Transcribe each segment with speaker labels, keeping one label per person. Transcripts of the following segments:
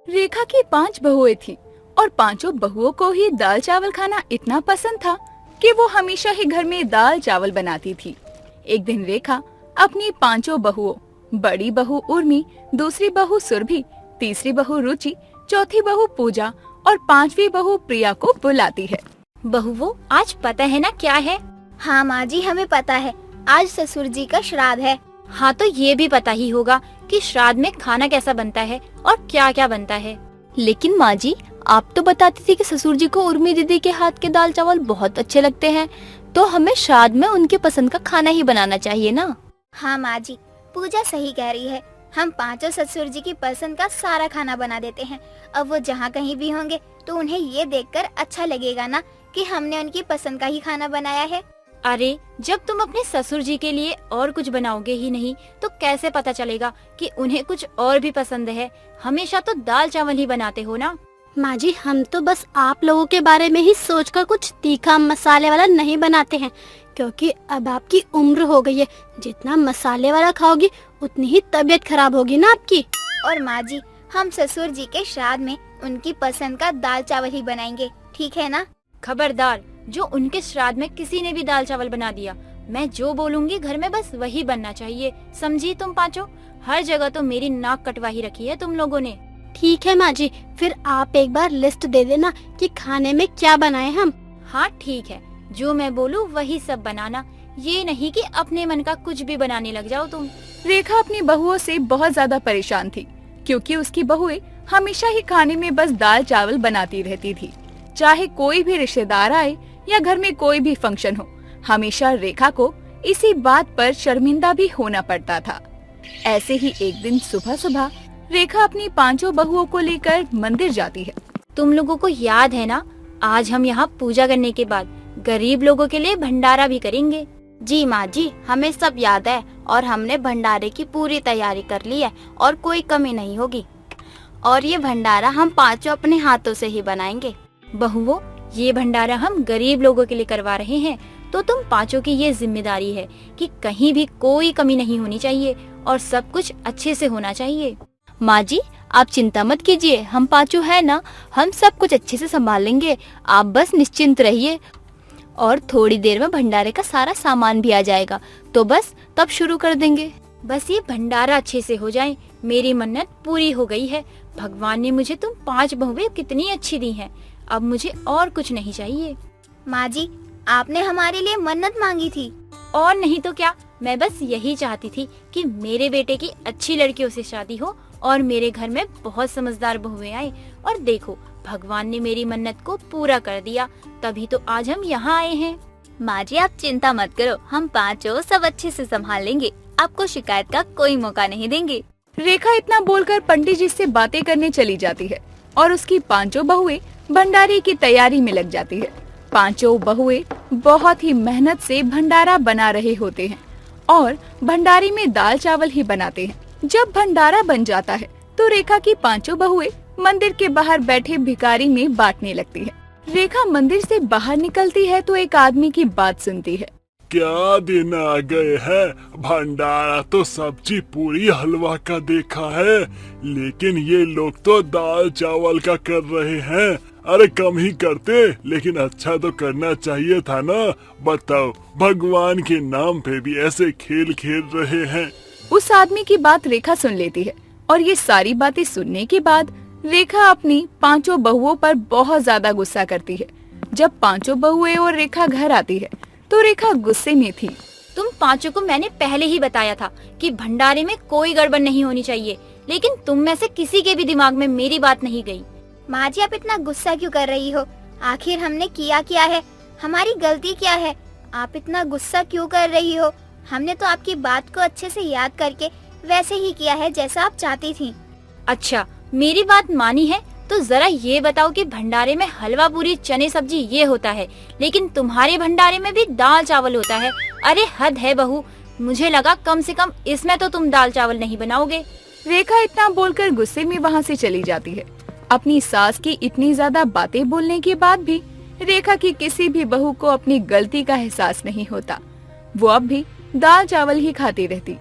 Speaker 1: रेखा की 5 बहुएं थी और पांचों बहुओं को ही दाल चावल खाना इतना पसंद था कि वो हमेशा ही घर में दाल चावल बनाती थी। एक दिन रेखा अपनी पांचों बहुओं, बड़ी बहू उर्मी, दूसरी बहू सुरभि, तीसरी बहू रुचि, चौथी बहू पूजा और पांचवी बहू प्रिया को बुलाती है।
Speaker 2: बहुओं, आज पता है ना क्या है?
Speaker 3: हाँ माँ जी, हमें पता है, आज ससुर जी का श्राद्ध है।
Speaker 2: हाँ, तो ये भी पता ही होगा कि श्राद्ध में खाना कैसा बनता है और क्या क्या बनता है।
Speaker 4: लेकिन माँ जी, आप तो बताती थी कि ससुर जी को उर्मी दीदी के हाथ के दाल चावल बहुत अच्छे लगते हैं, तो हमें श्राद्ध में उनके पसंद का खाना ही बनाना चाहिए ना।
Speaker 3: हाँ माँ जी, पूजा सही कह रही है। हम पांचों ससुर जी की पसंद का सारा खाना बना देते हैं। अब वो जहाँ कहीं भी होंगे तो उन्हें ये देखकर अच्छा लगेगा ना कि हमने उनकी पसंद का ही खाना बनाया है।
Speaker 2: अरे, जब तुम अपने ससुर जी के लिए और कुछ बनाओगे ही नहीं तो कैसे पता चलेगा कि उन्हें कुछ और भी पसंद है? हमेशा तो दाल चावल ही बनाते हो ना।
Speaker 4: माँ जी, हम तो बस आप लोगों के बारे में ही सोचकर कुछ तीखा मसाले वाला नहीं बनाते हैं, क्योंकि अब आपकी उम्र हो गई है। जितना मसाले वाला खाओगी उतनी ही तबीयत खराब होगी ना आपकी।
Speaker 3: और माँ जी, हम ससुर जी के श्राद्ध में उनकी पसंद का दाल चावल ही बनाएंगे, ठीक है ना?
Speaker 2: खबरदार, जो उनके श्राद्ध में किसी ने भी दाल चावल बना दिया, मैं जो बोलूँगी घर में बस वही बनना चाहिए, समझी तुम पांचों? हर जगह तो मेरी नाक कटवा ही रखी है तुम लोगों ने।
Speaker 4: ठीक है माँ जी, फिर आप एक बार लिस्ट दे देना कि खाने में क्या बनाए हम।
Speaker 2: हाँ ठीक है, जो मैं बोलूँ वही सब बनाना, ये नहीं कि अपने मन का कुछ भी बनाने लग जाओ तुम।
Speaker 1: रेखा अपनी बहुओं से बहुत ज्यादा परेशान थी, क्योंकि उसकी बहुएं हमेशा ही खाने में बस दाल चावल बनाती रहती थी। चाहे कोई भी रिश्तेदार आए या घर में कोई भी फंक्शन हो, हमेशा रेखा को इसी बात पर शर्मिंदा भी होना पड़ता था। ऐसे ही एक दिन सुबह सुबह रेखा अपनी पांचों बहुओं को लेकर मंदिर जाती है।
Speaker 2: तुम लोगों को याद है ना, आज हम यहाँ पूजा करने के बाद गरीब लोगों के लिए भंडारा भी करेंगे।
Speaker 4: जी माँ जी, हमें सब याद है और हमने भंडारे की पूरी तैयारी कर ली है और कोई कमी नहीं होगी। और ये भंडारा हम पांचों अपने हाथों से ही बनाएंगे।
Speaker 2: बहुओं, ये भंडारा हम गरीब लोगों के लिए करवा रहे हैं, तो तुम पांचों की ये जिम्मेदारी है कि कहीं भी कोई कमी नहीं होनी चाहिए और सब कुछ अच्छे से होना चाहिए।
Speaker 4: माँ जी, आप चिंता मत कीजिए, हम पांचों है ना, हम सब कुछ अच्छे से संभाल लेंगे। आप बस निश्चिंत रहिए। और थोड़ी देर में भंडारे का सारा सामान भी आ जाएगा, तो बस तब शुरू कर देंगे।
Speaker 2: बस ये भंडारा अच्छे से हो जाए, मेरी मन्नत पूरी हो गई है। भगवान ने मुझे तुम 5 बहुएं कितनी अच्छी दी हैं, अब मुझे और कुछ नहीं चाहिए।
Speaker 3: माँ जी, आपने हमारे लिए मन्नत मांगी थी।
Speaker 2: और नहीं तो क्या, मैं बस यही चाहती थी कि मेरे बेटे की अच्छी लड़कियों से शादी हो और मेरे घर में बहुत समझदार बहुएं आए। और देखो, भगवान ने मेरी मन्नत को पूरा कर दिया, तभी तो आज हम यहाँ आए हैं।
Speaker 4: माँ जी, आप चिंता मत करो, हम पांचों सब अच्छे से संभाल लेंगे, आपको शिकायत का कोई मौका नहीं देंगे।
Speaker 1: रेखा इतना बोलकर पंडित जी से बातें करने चली जाती है और उसकी पांचों बहुएं भंडारे की तैयारी में लग जाती है। पांचों बहुएं बहुत ही मेहनत से भंडारा बना रहे होते हैं और भंडारे में दाल चावल ही बनाते हैं। जब भंडारा बन जाता है तो रेखा की पांचों बहुएं मंदिर के बाहर बैठे भिखारी में बांटने लगती है। रेखा मंदिर से बाहर निकलती है तो एक आदमी की बात सुनती है।
Speaker 5: क्या दिन आ गए हैं, भंडारा तो सब्जी पूरी हलवा का देखा है, लेकिन ये लोग तो दाल चावल का कर रहे हैं। अरे कम ही करते, लेकिन अच्छा तो करना चाहिए था ना। बताओ, भगवान के नाम पे भी ऐसे खेल खेल रहे हैं।
Speaker 1: उस आदमी की बात रेखा सुन लेती है और ये सारी बातें सुनने के बाद रेखा अपनी पांचों बहुओं पर बहुत ज्यादा गुस्सा करती है। जब पांचों बहुएं और रेखा घर आती है तो रेखा गुस्से में थी।
Speaker 2: तुम पांचों को मैंने पहले ही बताया था कि भंडारे में कोई गड़बड़ नहीं होनी चाहिए, लेकिन तुम में से किसी के भी दिमाग में मेरी बात नहीं गई।
Speaker 3: माँ जी, आप इतना गुस्सा क्यों कर रही हो? आखिर हमने किया क्या है? हमारी गलती क्या है? आप इतना गुस्सा क्यों कर रही हो? हमने तो आपकी बात को अच्छे से याद करके वैसे ही किया है जैसा आप चाहती थी।
Speaker 2: अच्छा, मेरी बात मानी है तो जरा ये बताओ कि भंडारे में हलवा पूरी चने सब्जी ये होता है, लेकिन तुम्हारे भंडारे में भी दाल चावल होता है। अरे हद है बहू, मुझे लगा कम से कम इसमें तो तुम दाल चावल नहीं बनाओगे।
Speaker 1: रेखा इतना बोलकर गुस्से में वहाँ से चली जाती है। अपनी सास की इतनी ज्यादा बातें बोलने के बाद भी रेखा की किसी भी बहू को अपनी गलती का एहसास नहीं होता। वो अब भी दाल चावल ही खाती रहती।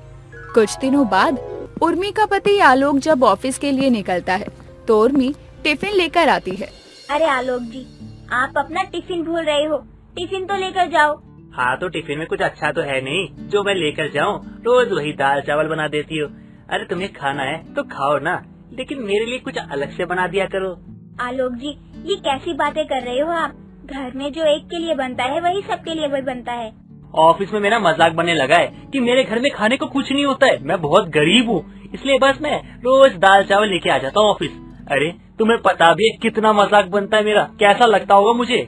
Speaker 1: कुछ दिनों बाद उर्मी का पति आलोक जब ऑफिस के लिए निकलता है तो उर्मी टिफिन लेकर आती है।
Speaker 3: अरे आलोक जी, आप अपना टिफिन भूल रहे हो। टिफिन तो लेकर जाओ।
Speaker 6: हाँ, तो टिफिन में कुछ अच्छा तो है नहीं जो मैं लेकर जाऊँ। रोज वही दाल चावल बना देती हो। अरे तुम्हें खाना है तो खाओ ना, लेकिन मेरे लिए कुछ अलग से बना दिया करो।
Speaker 3: आलोक जी, ये कैसी बातें कर रहे हो आप? घर में जो एक के लिए बनता है वही सबके लिए भी बनता है।
Speaker 6: ऑफिस में मेरा मजाक बनने लगा है कि मेरे घर में खाने को कुछ नहीं होता है। मैं बहुत गरीब हूँ, इसलिए बस मैं रोज दाल चावल लेके आ जाता हूँ ऑफिस। अरे तुम्हें पता भी है कितना मजाक बनता है मेरा, कैसा लगता होगा मुझे।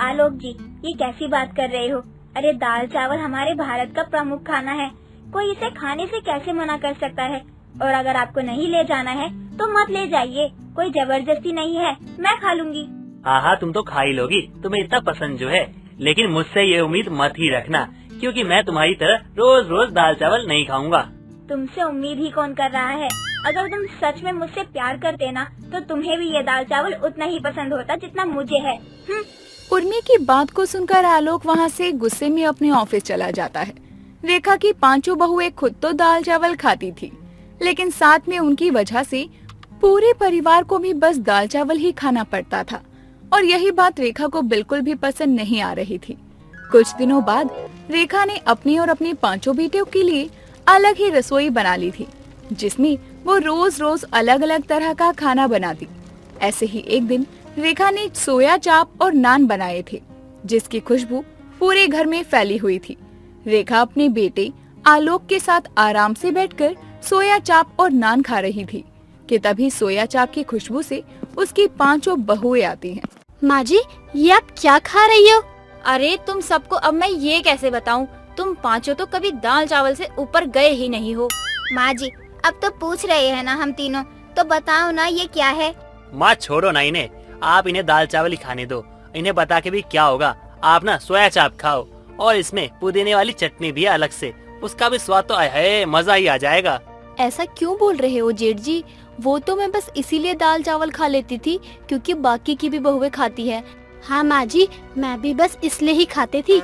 Speaker 3: आलोक जी, ये कैसी बात कर रहे हो? अरे दाल चावल हमारे भारत का प्रमुख खाना है, कोई इसे खाने से कैसे मना कर सकता है? और अगर आपको नहीं ले जाना है तो मत ले जाइए, कोई जबरदस्ती नहीं है, मैं खा लूंगी।
Speaker 6: हाँ, तुम तो खा ही लोगी, तुम्हें इतना पसंद जो है। लेकिन मुझसे ये उम्मीद मत ही रखना, क्योंकि मैं तुम्हारी तरह रोज रोज दाल चावल नहीं खाऊंगा।
Speaker 3: तुमसे उम्मीद ही कौन कर रहा है? अगर तुम सच में मुझसे प्यार करते ना तो तुम्हें भी ये दाल चावल उतना ही पसंद होता जितना मुझे है।
Speaker 1: उर्मी की बात को सुनकर आलोक वहाँ से गुस्से में अपने ऑफिस चला जाता है। रेखा की पांचों बहुएं खुद तो दाल चावल खाती थी, लेकिन साथ में उनकी वजह से पूरे परिवार को भी बस दाल चावल ही खाना पड़ता था, और यही बात रेखा को बिल्कुल भी पसंद नहीं आ रही थी। कुछ दिनों बाद रेखा ने अपनी और अपनी पांचों बेटियों के लिए अलग ही रसोई बना ली थी, जिसमें वो रोज रोज अलग अलग तरह का खाना बनाती। ऐसे ही एक दिन रेखा ने सोया चाप और नान बनाए थे, जिसकी खुशबू पूरे घर में फैली हुई थी। रेखा अपने बेटे आलोक के साथ आराम से बैठकर सोया चाप और नान खा रही थी कि तभी सोया चाप की खुशबू से उसकी पांचों बहुएं आती हैं।
Speaker 4: माँ जी, ये आप क्या खा रही हो?
Speaker 2: अरे तुम सबको अब मैं ये कैसे बताऊं? तुम पांचों तो कभी दाल चावल से ऊपर गए ही नहीं हो।
Speaker 3: माँ जी, अब तो पूछ रहे हैं ना हम तीनों, तो बताओ ना ये क्या है?
Speaker 6: माँ छोड़ो ना इन्हें, आप इन्हें दाल चावल ही खाने दो। इन्हें बता के भी क्या होगा। आप ना सोया चाप खाओ, और इसमें पुदीने वाली चटनी भी है अलग से, उसका भी स्वाद तो है, मजा ही आ जाएगा।
Speaker 4: ऐसा क्यों बोल रहे हो जेठ जी? वो तो मैं बस इसीलिए दाल चावल खा लेती थी क्योंकि बाकी की भी बहुएं खाती है। हाँ माँ जी, मैं भी बस इसलिए ही खाती थी।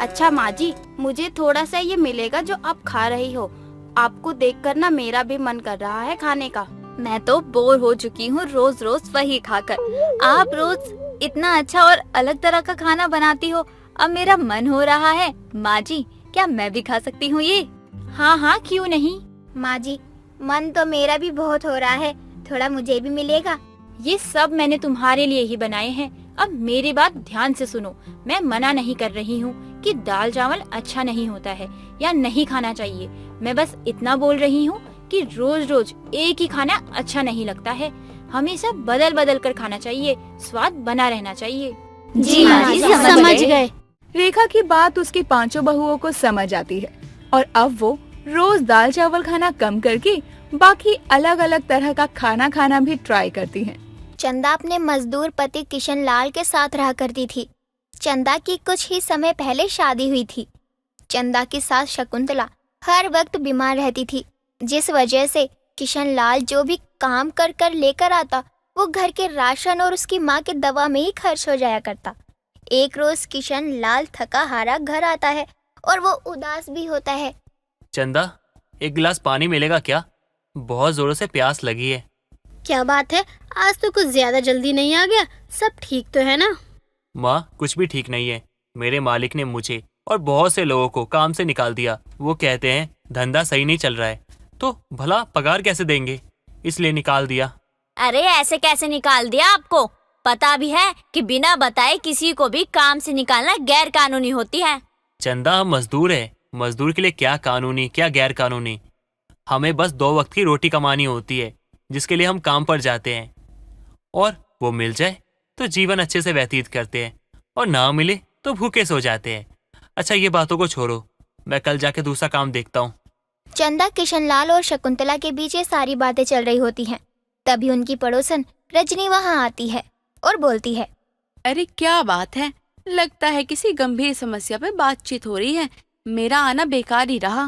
Speaker 2: अच्छा माँ जी, मुझे थोड़ा सा ये मिलेगा जो आप खा रही हो। आपको देखकर ना मेरा भी मन कर रहा है खाने का। मैं तो बोर हो चुकी हूँ रोज रोज वही खाकर। आप रोज इतना अच्छा और अलग तरह का खाना बनाती हो, अब मेरा मन हो रहा है। माँ जी, क्या मैं भी खा सकती हूँ ये? हाँ, क्यों नहीं।
Speaker 3: माँ जी, मन तो मेरा भी बहुत हो रहा है, थोड़ा मुझे भी मिलेगा।
Speaker 2: ये सब मैंने तुम्हारे लिए ही बनाए हैं। अब मेरी बात ध्यान से सुनो। मैं मना नहीं कर रही हूँ कि दाल चावल अच्छा नहीं होता है या नहीं खाना चाहिए। मैं बस इतना बोल रही हूँ कि रोज रोज एक ही खाना अच्छा नहीं लगता है। हमेशा बदल बदल कर खाना चाहिए, स्वाद बना रहना चाहिए।
Speaker 4: जी माँ जी, समझ गए।
Speaker 1: रेखा की बात उसकी पांचों बहुओं को समझ आती है, और अब वो रोज दाल चावल खाना कम करके बाकी अलग अलग तरह का खाना खाना भी ट्राई करती हैं।
Speaker 3: चंदा अपने मजदूर पति किशन लाल के साथ रहा करती थी। चंदा की कुछ ही समय पहले शादी हुई थी। चंदा की सास शकुंतला हर वक्त बीमार रहती थी, जिस वजह से किशन लाल जो भी काम कर कर लेकर आता वो घर के राशन और उसकी माँ के दवा में ही खर्च हो जाया करता। एक रोज किशन लाल थका हारा घर आता है और वो उदास भी होता है।
Speaker 6: चंदा, एक गिलास पानी मिलेगा क्या? बहुत जोरों से प्यास लगी है।
Speaker 4: क्या बात है, आज तो कुछ ज्यादा जल्दी नहीं आ गया? सब ठीक तो है ना?
Speaker 6: माँ, कुछ भी ठीक नहीं है। मेरे मालिक ने मुझे और बहुत से लोगों को काम से निकाल दिया। वो कहते हैं धंधा सही नहीं चल रहा है, तो भला पगार कैसे देंगे, इसलिए निकाल दिया।
Speaker 2: अरे ऐसे कैसे निकाल दिया? आपको पता भी है कि बिना बताए किसी को भी काम से निकालना गैर कानूनी होती है।
Speaker 6: चंदा, हम मजदूर है, मजदूर के लिए क्या कानूनी क्या गैर कानूनी। हमें बस 2 वक्त की रोटी कमानी होती है, जिसके लिए हम काम पर जाते हैं, और वो मिल जाए तो जीवन अच्छे से व्यतीत करते हैं, और ना मिले तो भूखे सो जाते हैं। अच्छा, ये बातों को छोड़ो, मैं कल जाके दूसरा काम देखता हूँ।
Speaker 3: चंदा, किशनलाल और शकुंतला के बीच ये सारी बातें चल रही होती हैं। तभी उनकी पड़ोसन रजनी वहाँ आती है और बोलती है,
Speaker 7: अरे क्या बात है, लगता है किसी गंभीर समस्या पे बातचीत हो रही है। मेरा आना बेकार ही रहा।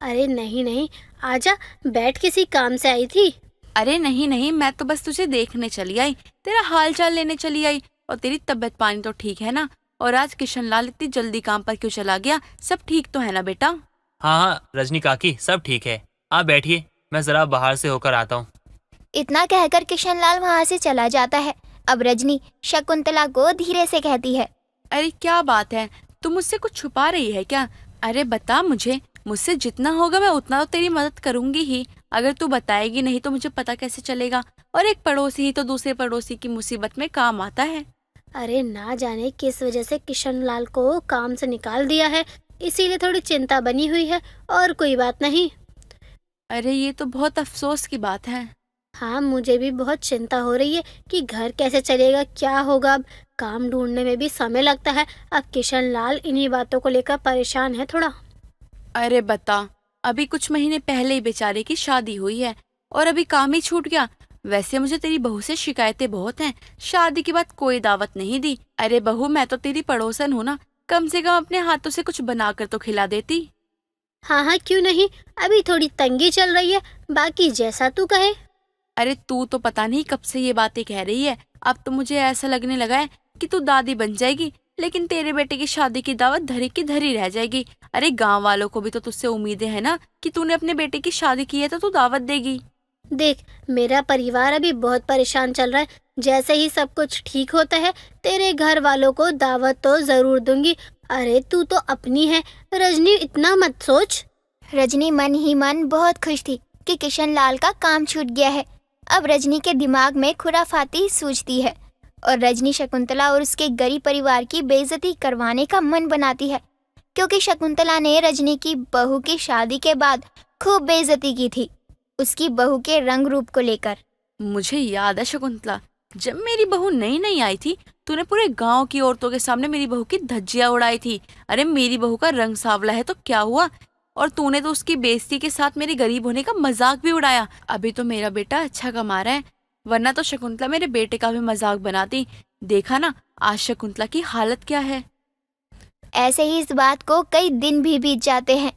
Speaker 4: अरे नहीं, आजा, बैठ, किसी काम से आई थी।
Speaker 7: अरे नहीं, मैं तो बस तुझे देखने चली आई, तेरा हाल चाल लेने चली आई। और तेरी तबीयत पानी तो ठीक है ना? और आज किशनलाल इतनी जल्दी काम पर क्यों चला गया? सब ठीक तो है ना बेटा?
Speaker 6: हाँ, रजनी काकी, सब ठीक है। आप बैठिए, मैं जरा बाहर से होकर आता हूँ।
Speaker 3: इतना कहकर किशनलाल वहाँ से चला जाता है। अब रजनी शकुंतला को धीरे से कहती है,
Speaker 7: अरे क्या बात है, तू मुझसे कुछ छुपा रही है क्या? अरे बता मुझे, मुझसे जितना होगा मैं उतना तो तेरी मदद करूंगी ही। अगर तू बताएगी नहीं तो मुझे पता कैसे चलेगा? और एक पड़ोसी ही तो दूसरे पड़ोसी की मुसीबत में काम आता है।
Speaker 8: अरे ना जाने किस वजह से किशनलाल को काम से निकाल दिया है, इसीलिए थोड़ी चिंता बनी हुई है, और कोई बात नहीं।
Speaker 7: अरे ये तो बहुत अफसोस की बात है।
Speaker 8: हाँ, मुझे भी बहुत चिंता हो रही है कि घर कैसे चलेगा, क्या होगा। अब काम ढूंढने में भी समय लगता है। अब किशनलाल इन्हीं बातों को लेकर परेशान है थोड़ा।
Speaker 7: अरे बता, अभी कुछ महीने पहले ही बेचारे की शादी हुई है और अभी काम ही छूट गया। वैसे मुझे तेरी बहू से शिकायतें बहुत हैं, शादी के बाद कोई दावत नहीं दी। अरे बहू, मैं तो तेरी पड़ोसन हूँ ना, कम से कम अपने हाथों से कुछ बनाकर तो खिला देती।
Speaker 8: हाँ हाँ, क्यों नहीं, अभी थोड़ी तंगी चल रही है, बाकी जैसा तू कहे।
Speaker 7: अरे तू तो पता नहीं कब से ये बातें कह रही है। अब तो मुझे ऐसा लगने लगा है कि तू दादी बन जाएगी, लेकिन तेरे बेटे की शादी की दावत धरी की धरी रह जाएगी। अरे गांव वालों को भी तो तुझसे उम्मीदें हैं ना कि तूने अपने बेटे की शादी की है तो तू दावत देगी।
Speaker 8: देख, मेरा परिवार अभी बहुत परेशान चल रहा है। जैसे ही सब कुछ ठीक होता है, तेरे घर वालों को दावत तो जरूर दूंगी। अरे तू तो अपनी है रजनी, इतना मत सोच।
Speaker 3: रजनी मन ही मन बहुत खुश थी कि किशनलाल का काम छूट गया है। अब रजनी के दिमाग में खुराफाती सूझती है और रजनी शकुंतला और उसके गरीब परिवार की बेइज्जती करवाने का मन बनाती है, क्योंकि शकुंतला ने रजनी की बहू की शादी के बाद खूब बेइज्जती की थी उसकी बहू के रंग रूप को लेकर।
Speaker 7: मुझे याद है शकुंतला, जब मेरी बहू नई नई आई थी, तूने पूरे गांव की औरतों के सामने मेरी बहू की धज्जियां उड़ाई थी। अरे मेरी बहू का रंग सांवला है तो क्या हुआ, और तूने तो उसकी बेइज्जती के साथ मेरे गरीब होने का मजाक भी उड़ाया। अभी तो मेरा बेटा अच्छा कमा रहा है, वरना तो शकुंतला मेरे बेटे का भी मजाक बनाती। देखा ना आज शकुंतला की हालत क्या है।
Speaker 3: ऐसे ही इस बात को कई दिन भी बीत जाते हैं।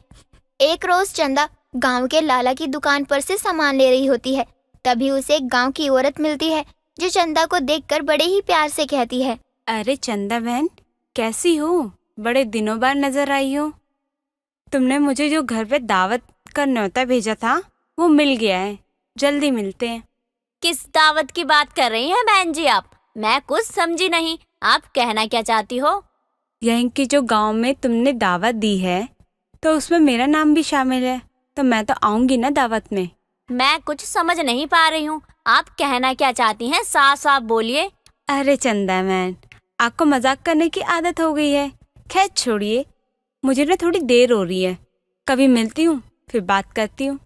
Speaker 3: एक रोज चंदा गांव के लाला की दुकान पर से सामान ले रही होती है। तभी उसे एक गांव की औरत मिलती है जो चंदा को देखकर बड़े ही प्यार से कहती है,
Speaker 9: अरे चंदा बहन, कैसी हो? बड़े दिनों बाद नजर आई हो। तुमने मुझे जो घर पे दावत का न्योता भेजा था वो मिल गया है, जल्दी मिलते हैं।
Speaker 2: किस दावत की बात कर रही हैं बहन जी आप? मैं कुछ समझी नहीं, आप कहना क्या चाहती हो?
Speaker 9: यहीं की जो गांव में तुमने दावत दी है तो उसमें मेरा नाम भी शामिल है, तो मैं तो आऊंगी ना दावत में।
Speaker 2: मैं कुछ समझ नहीं पा रही हूँ, आप कहना क्या चाहती हैं? साफ साफ बोलिए।
Speaker 9: अरे चंदा बहन, आपको मजाक करने की आदत हो गई है। खैर छोड़िए, मुझे ना थोड़ी देर हो रही है, कभी मिलती हूँ फिर बात करती हूँ।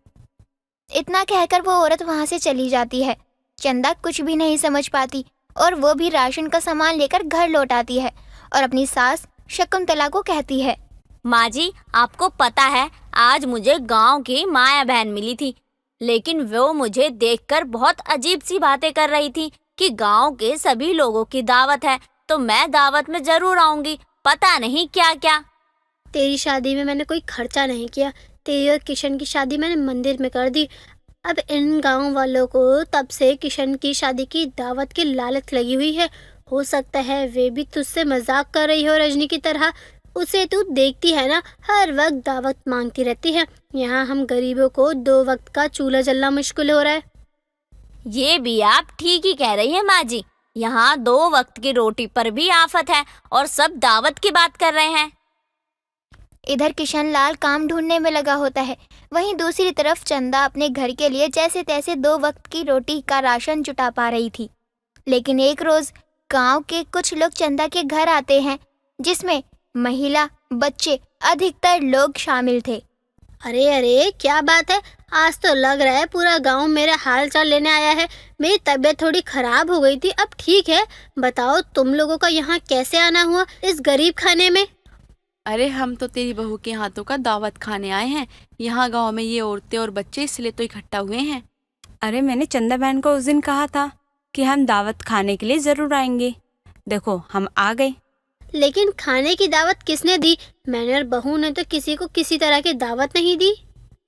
Speaker 3: इतना कहकर वो औरत वहाँ से चली जाती है। चंदा कुछ भी नहीं समझ पाती और वो भी राशन का सामान लेकर घर लौट आती है और अपनी सास शकुंतला को कहती है,
Speaker 2: माँ जी, आपको पता है आज मुझे गांव की माया बहन मिली थी, लेकिन वो मुझे देखकर बहुत अजीब सी बातें कर रही थी कि गांव के सभी लोगों की दावत है तो मैं दावत में जरूर आऊंगी, पता नहीं क्या क्या।
Speaker 8: तेरी शादी में मैंने कोई खर्चा नहीं किया, तेरी और किशन की शादी मैंने मंदिर में कर दी। अब इन गांव वालों को तब से किशन की शादी की दावत की लालच लगी हुई है। हो सकता है वे भी तुझसे मजाक कर रही हो रजनी की तरह। उसे तू देखती है ना, हर वक्त दावत मांगती रहती है। यहाँ हम गरीबों को 2 वक्त का चूल्हा जलना मुश्किल हो रहा है।
Speaker 2: ये भी आप ठीक ही कह रही हैं माँ जी, यहाँ 2 वक्त की रोटी पर भी आफत है और सब दावत की बात कर रहे हैं।
Speaker 3: इधर किशनलाल काम ढूंढने में लगा होता है, वहीं दूसरी तरफ चंदा अपने घर के लिए जैसे तैसे 2 वक्त की रोटी का राशन जुटा पा रही थी। लेकिन एक रोज गांव के कुछ लोग चंदा के घर आते हैं, जिसमें महिला, बच्चे, अधिकतर लोग शामिल थे।
Speaker 8: अरे अरे, क्या बात है, आज तो लग रहा है पूरा गांव मेरा हाल चाल लेने आया है। मेरी तबीयत थोड़ी खराब हो गई थी, अब ठीक है। बताओ तुम लोगों का यहाँ कैसे आना हुआ इस गरीब खाने में?
Speaker 7: अरे हम तो तेरी बहू के हाथों का दावत खाने आए हैं। यहाँ गांव में ये औरतें और बच्चे इसलिए तो इकट्ठा हुए हैं।
Speaker 9: अरे मैंने चंदा बहन को उस दिन कहा था कि हम दावत खाने के लिए जरूर आएंगे, देखो हम आ गए।
Speaker 8: लेकिन खाने की दावत किसने दी? मैंने और बहू ने तो किसी को किसी तरह की दावत नहीं दी।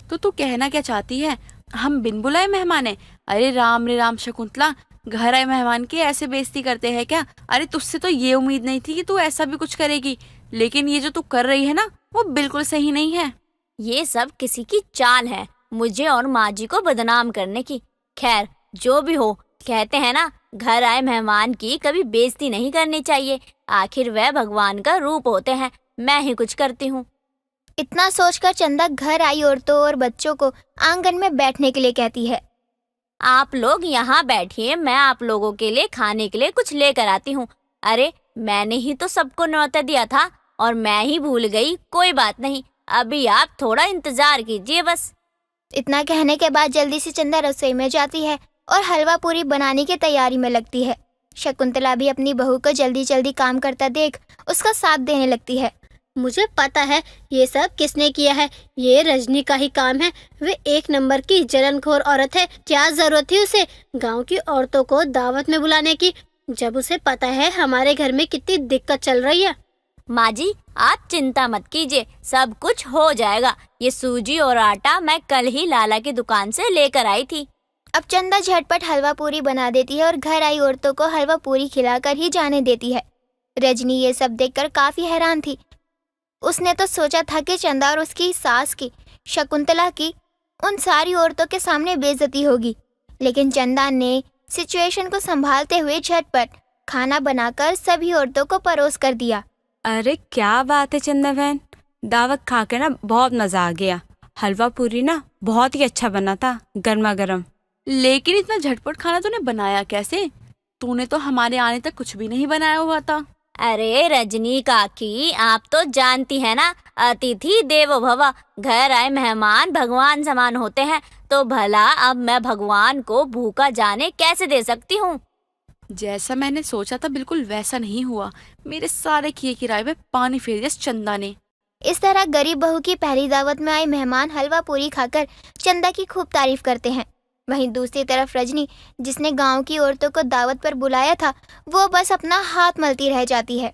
Speaker 7: तो तू कहना क्या चाहती है, हम बिन बुलाए मेहमान हैं? अरे राम रे राम शकुंतला, घर आए मेहमान की ऐसे बेइज्जती करते हैं क्या? अरे तुझसे तो ये उम्मीद नहीं थी कि तू ऐसा भी कुछ करेगी, लेकिन ये जो तू कर रही है ना वो बिल्कुल सही नहीं है।
Speaker 2: ये सब किसी की चाल है, मुझे और माँ जी को बदनाम करने की। खैर, जो भी हो, कहते हैं ना, घर आए मेहमान की कभी बेइज्जती नहीं करनी चाहिए। आखिर वह भगवान का रूप होते हैं। मैं ही कुछ करती हूँ।
Speaker 3: इतना सोचकर चंदा घर आई औरतों और बच्चों को आंगन में बैठने के लिए कहती है।
Speaker 2: आप लोग यहाँ बैठिए, मैं आप लोगों के लिए खाने के लिए कुछ लेकर आती हूँ। अरे मैंने ही तो सबको न्योता दिया था और मैं ही भूल गई। कोई बात नहीं, अभी आप थोड़ा इंतजार कीजिए बस।
Speaker 3: इतना कहने के बाद जल्दी से चंदा रसोई में जाती है और हलवा पूरी बनाने की तैयारी में लगती है। शकुंतला भी अपनी बहू को जल्दी जल्दी काम करता देख उसका साथ देने लगती है।
Speaker 8: मुझे पता है ये सब किसने किया है, ये रजनी का ही काम है। वे एक नंबर की जलनखोर औरत है। क्या जरूरत थी उसे गांव की औरतों को दावत में बुलाने की, जब उसे पता है हमारे घर में कितनी दिक्कत चल रही है।
Speaker 2: माँ जी, आप चिंता मत कीजिए, सब कुछ हो जाएगा। ये सूजी और आटा मैं कल ही लाला की दुकान से लेकर आई थी।
Speaker 3: अब चंदा झटपट हलवा पूरी बना देती है और घर आई औरतों को हलवा पूरी खिलाकर ही जाने देती है। रजनी ये सब देखकर काफी हैरान थी। उसने तो सोचा था कि चंदा और उसकी सास की, शकुंतला की, उन सारी औरतों के सामने बेइज्जती होगी, लेकिन चंदा ने सिचुएशन को संभालते हुए झटपट खाना बनाकर सभी औरतों को परोस कर दिया।
Speaker 9: अरे क्या बात है चंदा बहन, दावत खा के ना बहुत मजा आ गया। हलवा पूरी ना बहुत ही अच्छा बना था, गर्मा गर्म।
Speaker 7: लेकिन इतना झटपट खाना तूने बनाया कैसे? तूने तो हमारे आने तक कुछ भी नहीं बनाया हुआ था।
Speaker 2: अरे रजनी काकी, आप तो जानती है ना, अतिथि देवो भव। घर आए मेहमान भगवान समान होते हैं, तो भला अब मैं भगवान को भूखा जाने कैसे दे सकती हूँ।
Speaker 7: जैसा मैंने सोचा था बिल्कुल वैसा नहीं हुआ। मेरे सारे किए किराए में पानी फेर दिया चंदा ने।
Speaker 3: इस तरह गरीब बहू की पहली दावत में आए मेहमान हलवा पूरी खाकर चंदा की खूब तारीफ करते हैं। वहीं दूसरी तरफ रजनी, जिसने गांव की औरतों को दावत पर बुलाया था, वो बस अपना हाथ मलती रह जाती है।